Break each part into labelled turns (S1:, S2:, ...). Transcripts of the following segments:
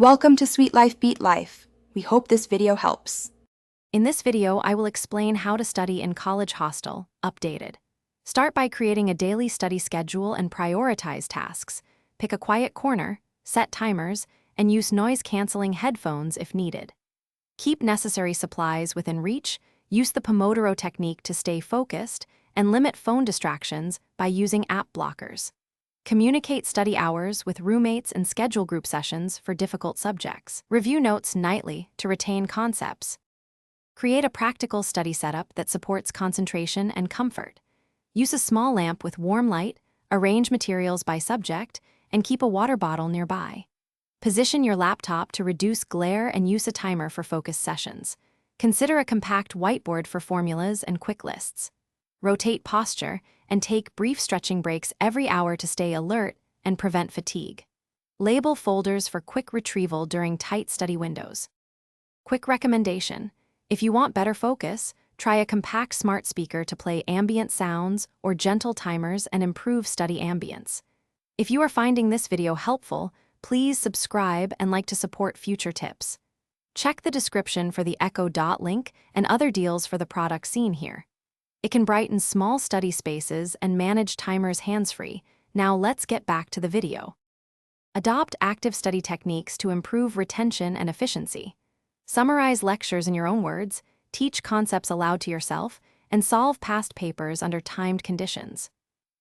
S1: Welcome to Sweet Life Beat Life. We hope this video helps.
S2: In this video, I will explain how to study in College Hostel, updated. Start by creating a daily study schedule and prioritize tasks. Pick a quiet corner, set timers, and use noise-canceling headphones if needed. Keep necessary supplies within reach, use the Pomodoro technique to stay focused, and limit phone distractions by using app blockers. Communicate study hours with roommates and schedule group sessions for difficult subjects. Review notes nightly to retain concepts. Create a practical study setup that supports concentration and comfort. Use a small lamp with warm light, arrange materials by subject, and keep a water bottle nearby. Position your laptop to reduce glare and use a timer for focused sessions. Consider a compact whiteboard for formulas and quick lists. Rotate posture and take brief stretching breaks every hour to stay alert and prevent fatigue. Label folders for quick retrieval during tight study windows. Quick recommendation: if you want better focus, try a compact smart speaker to play ambient sounds or gentle timers and improve study ambience. If you are finding this video helpful, please subscribe and like to support future tips. Check the description for the Echo Dot link and other deals for the products seen here. It can brighten small study spaces and manage timers hands-free. Now let's get back to the video. Adopt active study techniques to improve retention and efficiency. Summarize lectures in your own words, teach concepts aloud to yourself, and solve past papers under timed conditions.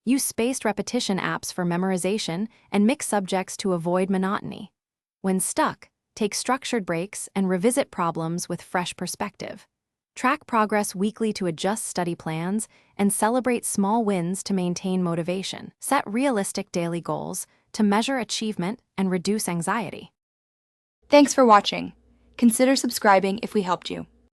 S2: Use spaced repetition apps for memorization and mix subjects to avoid monotony. When stuck, take structured breaks and revisit problems with fresh perspective. Track progress weekly to adjust study plans and celebrate small wins to maintain motivation. Set realistic daily goals to measure achievement and reduce anxiety.
S1: Thanks for watching. Consider subscribing if we helped you.